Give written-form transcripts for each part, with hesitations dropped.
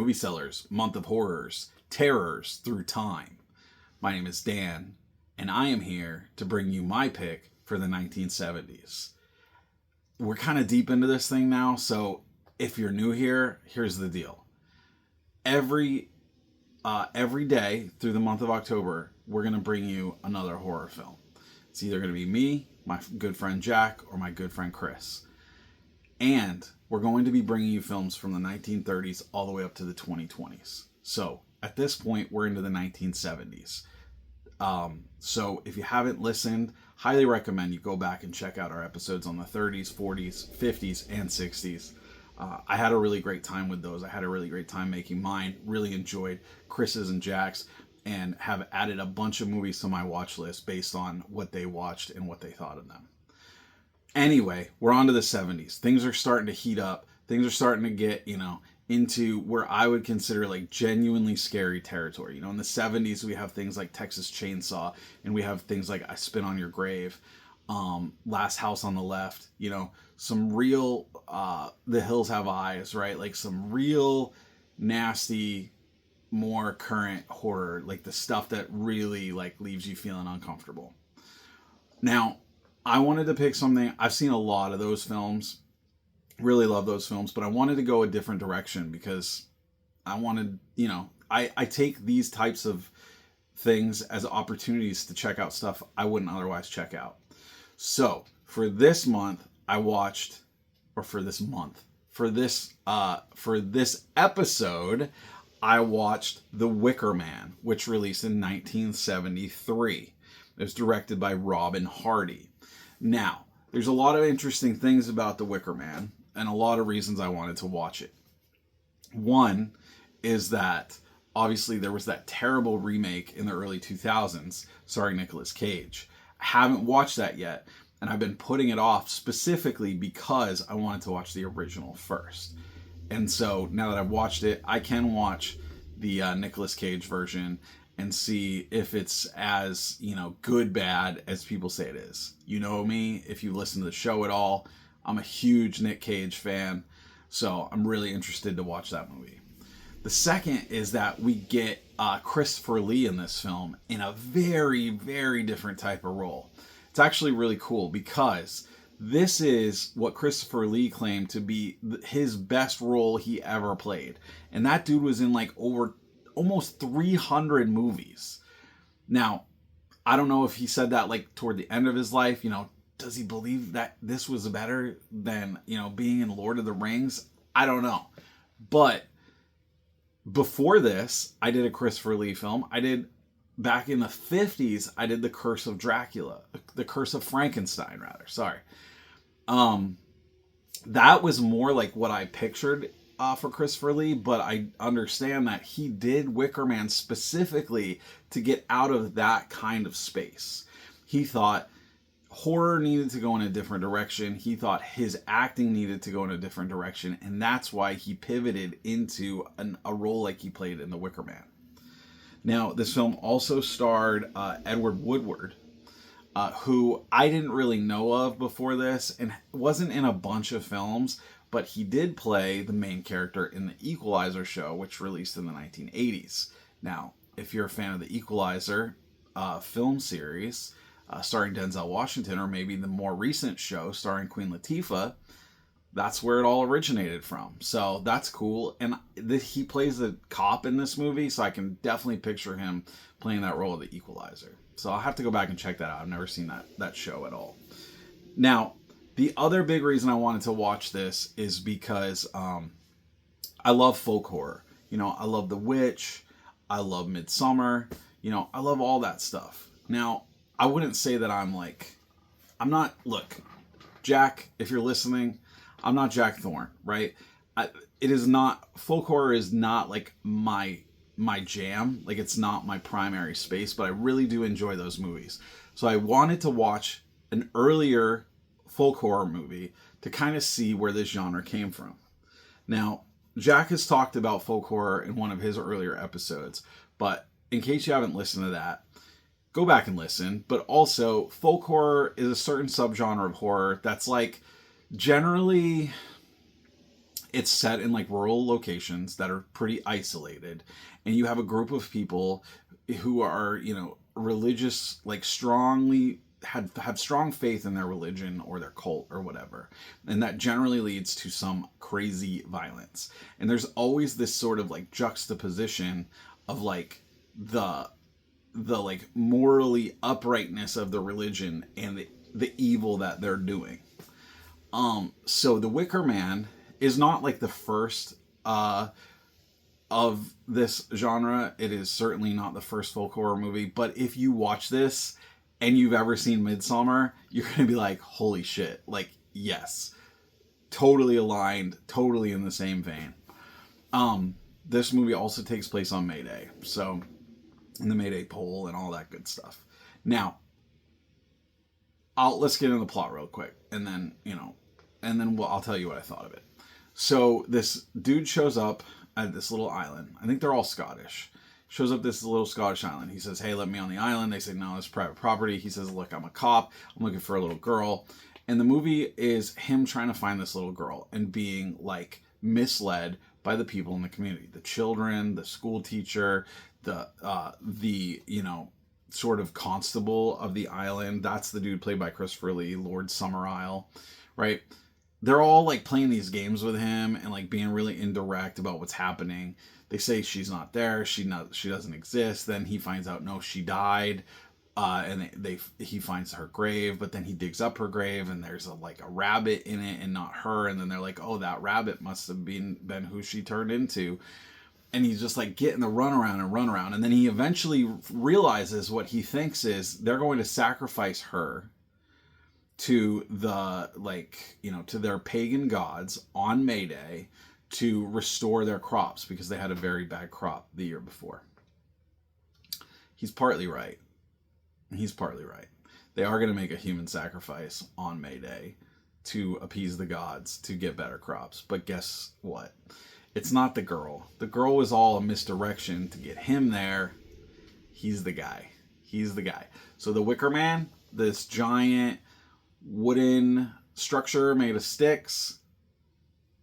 Movie Sellers, Month of Horrors, Terrors Through Time. My name is Dan, and I am here to bring you my pick for the 1970s. We're kind of deep into this thing now, so if you're new here, here's the deal. Every day through the month of October, we're going to bring you another horror film. It's either going to be me, my good friend Jack, or my good friend Chris. And we're going to be bringing you films from the 1930s all the way up to the 2020s. So at this point, we're into the 1970s. So if you haven't listened, highly recommend you go back and check out our episodes on the 30s, 40s, 50s, and 60s. I had a really great time with those. I had a really great time making mine. Really enjoyed Chris's and Jack's, and have added a bunch of movies to my watch list based on what they watched and what they thought of them. Anyway, we're on to the 70s. Things are starting to heat up. Things are starting to get, into where I would consider like genuinely scary territory. In the 70s, we have things like Texas Chainsaw, and we have things like I Spit on Your Grave, Last House on the Left, some real, The Hills Have Eyes, right? Like some real nasty, more current horror, like the stuff that really like leaves you feeling uncomfortable. Now, I wanted to pick something. I've seen a lot of those films, really love those films, but I wanted to go a different direction because I wanted, I take these types of things as opportunities to check out stuff I wouldn't otherwise check out. So for this episode, I watched The Wicker Man, which released in 1973. It was directed by Robin Hardy. Now, there's a lot of interesting things about The Wicker Man, and a lot of reasons I wanted to watch it. One is that, obviously, there was that terrible remake in the early 2000s starring Nicolas Cage. I haven't watched that yet, and I've been putting it off specifically because I wanted to watch the original first. And so now that I've watched it, I can watch the Nicolas Cage version and see if it's as, good, bad as people say it is. You know me, if you listen to the show at all, I'm a huge Nick Cage fan, so I'm really interested to watch that movie. The second is that we get Christopher Lee in this film in a very, very different type of role. It's actually really cool because this is what Christopher Lee claimed to be his best role he ever played. And that dude was in like over almost 300 movies. Now, I don't know if he said that like toward the end of his life, does he believe that this was better than, being in Lord of the Rings? I don't know. But before this, I did a Christopher Lee film. Back in the 50s, I did The Curse of Frankenstein, rather. Sorry. That was more like what I pictured for Christopher Lee, but I understand that he did Wicker Man specifically to get out of that kind of space. He thought horror needed to go in a different direction. He thought his acting needed to go in a different direction, and that's why he pivoted into a role like he played in The Wicker Man. Now, this film also starred Edward Woodward, who I didn't really know of before this, and wasn't in a bunch of films, but he did play the main character in The Equalizer show, which released in the 1980s. Now, if you're a fan of The Equalizer film series, starring Denzel Washington, or maybe the more recent show starring Queen Latifah, that's where it all originated from. So that's cool. And he plays a cop in this movie, so I can definitely picture him playing that role of The Equalizer. So I'll have to go back and check that out. I've never seen that show at all. Now, the other big reason I wanted to watch this is because I love folk horror. I love The Witch. I love Midsummer. I love all that stuff. Now, I wouldn't say that look, Jack, if you're listening, I'm not Jack Thorne, right? Folk horror is not like my jam. Like, it's not my primary space, but I really do enjoy those movies. So I wanted to watch an earlier folk horror movie to kind of see where this genre came from. Now, Jack has talked about folk horror in one of his earlier episodes, but in case you haven't listened to that, go back and listen. But also, folk horror is a certain subgenre of horror that's like generally, It's set in like rural locations that are pretty isolated, and you have a group of people who are, you know, religious, like strongly have strong faith in their religion or their cult or whatever, and that generally leads to some crazy violence. And there's always this sort of like juxtaposition of like the like morally uprightness of the religion and the evil that they're doing. So the Wicker Man is not like the first of this genre. It is certainly not the first folk horror movie, but if you watch this and you've ever seen Midsommar, you're gonna be like, holy shit, like, yes, totally aligned, totally in the same vein. This movie also takes place on May Day, so in the May Day poll and all that good stuff. Now, let's get into the plot real quick, and then, you know, I'll tell you what I thought of it. So this dude shows up at this little island. I think they're all Scottish. Shows up this little Scottish island. He says, hey, let me on the island. They say, no, it's private property. He says, look, I'm a cop. I'm looking for a little girl. And the movie is him trying to find this little girl and being like misled by the people in the community, the children, the school teacher, the you know, sort of constable of the island. That's the dude played by Christopher Lee, Lord Summerisle, right? They're all like playing these games with him and like being really indirect about what's happening. They say she's not there, she doesn't exist. Then he finds out, no, she died, and he finds her grave, but then he digs up her grave and there's a rabbit in it and not her. And then they're like, oh, that rabbit must have been who she turned into. And he's just like getting the runaround. And then he eventually realizes what he thinks is they're going to sacrifice her to the, like, you know, to their pagan gods on May Day to restore their crops because they had a very bad crop the year before. He's partly right. They are going to make a human sacrifice on May Day to appease the gods to get better crops. But guess what? It's not the girl. The girl was all a misdirection to get him there. He's the guy. So the Wicker Man, this giant wooden structure made of sticks.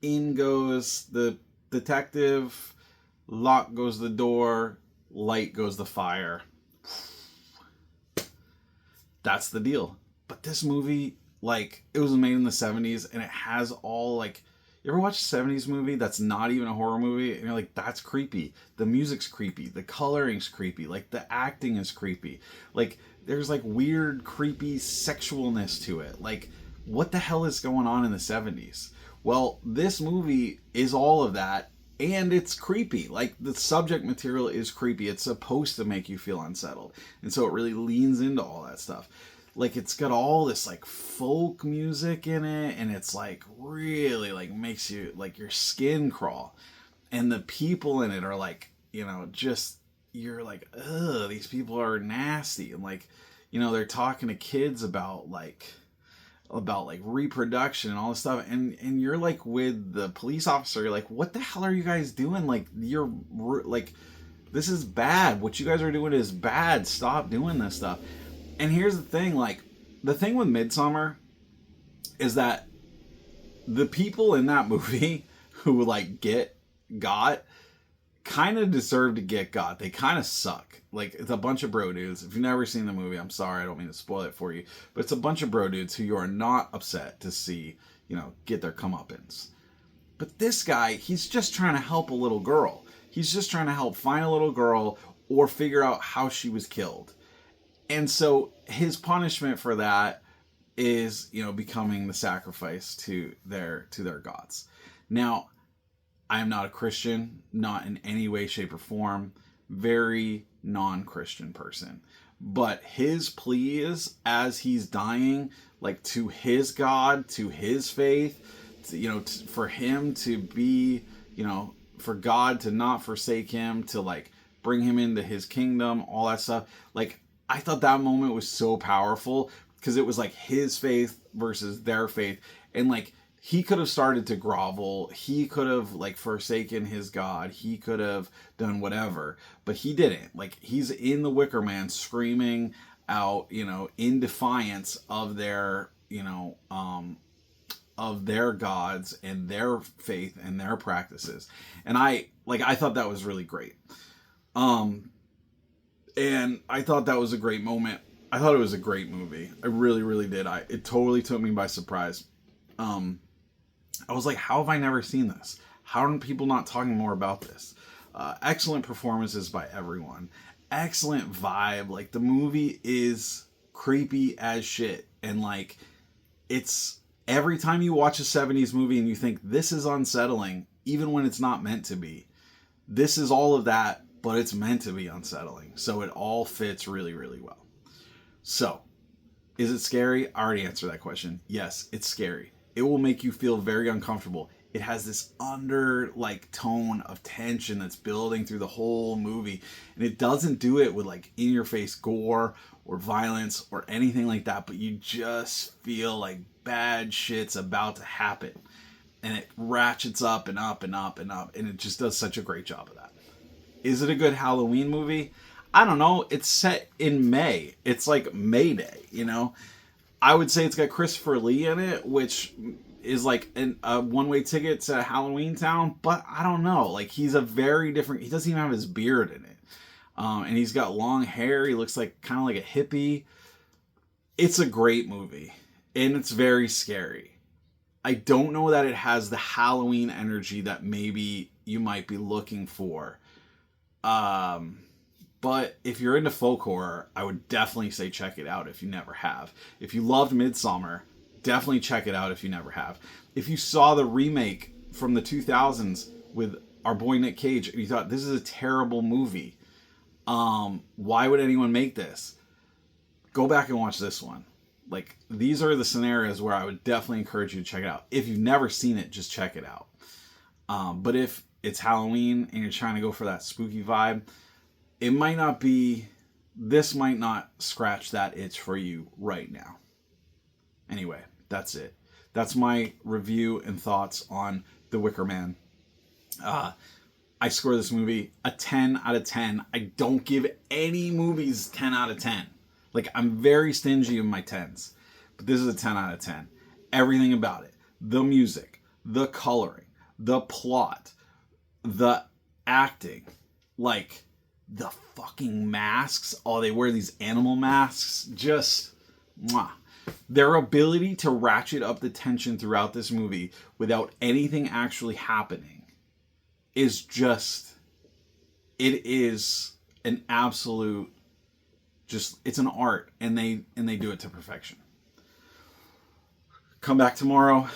In goes the detective. Lock goes the door. Light goes the fire. That's the deal. But this movie, like, it was made in the 70s and it has all, like, you ever watch a 70s movie that's not even a horror movie and you're like, that's creepy. The music's creepy. The coloring's creepy. Like, the acting is creepy. Like, there's like weird, creepy sexualness to it. Like, what the hell is going on in the 70s? Well, this movie is all of that, and it's creepy. Like, the subject material is creepy. It's supposed to make you feel unsettled. And so it really leans into all that stuff. Like, it's got all this, like, folk music in it, and it's, like, really, like, makes you, like, your skin crawl. And the people in it are, like, you know, just, you're like, ugh, these people are nasty. And, like, you know, they're talking to kids about reproduction and all this stuff, and you're like with the police officer, you're like, what the hell are you guys doing? Like, you're like, this is bad. What you guys are doing is bad. Stop doing this stuff. And here's the thing, like, the thing with Midsommar is that the people in that movie who like got kind of deserve to get got. They kind of suck. Like, it's a bunch of bro dudes. If you've never seen the movie, I'm sorry, I don't mean to spoil it for you, but it's a bunch of bro dudes who you are not upset to see, you know, get their comeuppance. But this guy, he's just trying to help a little girl. He's just trying to help find a little girl or figure out how she was killed. And so his punishment for that is, you know, becoming the sacrifice to their gods. Now, I am not a Christian, not in any way, shape, or form. Very non-Christian person. But his plea is, as he's dying, like, to his God, to his faith, to, you know, for him to be, you know, for God to not forsake him, to, like, bring him into his kingdom, all that stuff. Like, I thought that moment was so powerful because it was like his faith versus their faith. And, like, he could have started to grovel. He could have, like, forsaken his God. He could have done whatever, but he didn't. Like, he's in the Wicker Man screaming out, you know, in defiance of their, you know, of their gods and their faith and their practices. And I thought that was really great. And I thought that was a great moment. I thought it was a great movie. I really, really did. It totally took me by surprise. I was like, how have I never seen this? How are people not talking more about this? Excellent performances by everyone. Excellent vibe. Like, the movie is creepy as shit. And like, it's every time you watch a 70s movie and you think this is unsettling, even when it's not meant to be, this is all of that, but it's meant to be unsettling. So it all fits really, really well. So, is it scary? I already answered that question. Yes, it's scary. It will make you feel very uncomfortable. It has this tone of tension that's building through the whole movie. And it doesn't do it with like in-your-face gore or violence or anything like that, but you just feel like bad shit's about to happen. And it ratchets up and up and up and up, and it just does such a great job of that. Is it a good Halloween movie? I don't know. It's set in May. It's like May Day, you know? I would say it's got Christopher Lee in it, which is like a one-way ticket to Halloween Town, but I don't know. Like, he's a very different... He doesn't even have his beard in it. And he's got long hair. He looks like kind of like a hippie. It's a great movie, and it's very scary. I don't know that it has the Halloween energy that maybe you might be looking for. But if you're into folk horror, I would definitely say check it out if you never have. If you loved Midsommar, definitely check it out if you never have. If you saw the remake from the 2000s with our boy Nick Cage and you thought this is a terrible movie, why would anyone make this? Go back and watch this one. Like, these are the scenarios where I would definitely encourage you to check it out. If you've never seen it, just check it out. But if it's Halloween and you're trying to go for that spooky vibe, this might not scratch that itch for you right now. Anyway, that's it. That's my review and thoughts on The Wicker Man. I score this movie a 10 out of 10. I don't give any movies 10 out of 10. Like, I'm very stingy in my 10s. But this is a 10 out of 10. Everything about it. The music, the coloring, the plot, the acting, like, the fucking masks. Oh, they wear these animal masks. Just, mwah. Their ability to ratchet up the tension throughout this movie without anything actually happening is just, it is an absolute, just, it's an art, and they do it to perfection. Come back tomorrow,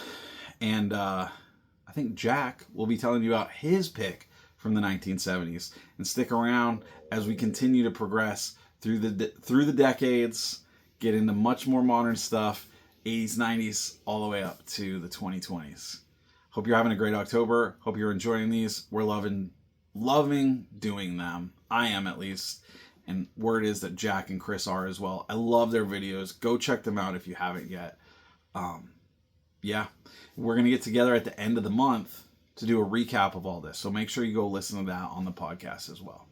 and I think Jack will be telling you about his pick from the 1970s. And stick around as we continue to progress through the decades, get into much more modern stuff, 80s, 90s, all the way up to the 2020s. Hope you're having a great October. Hope you're enjoying these. We're loving doing them. I am, at least. And word is that Jack and Chris are as well. I love their videos. Go check them out if you haven't yet. Yeah, we're going to get together at the end of the month to do a recap of all this. So make sure you go listen to that on the podcast as well.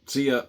See ya.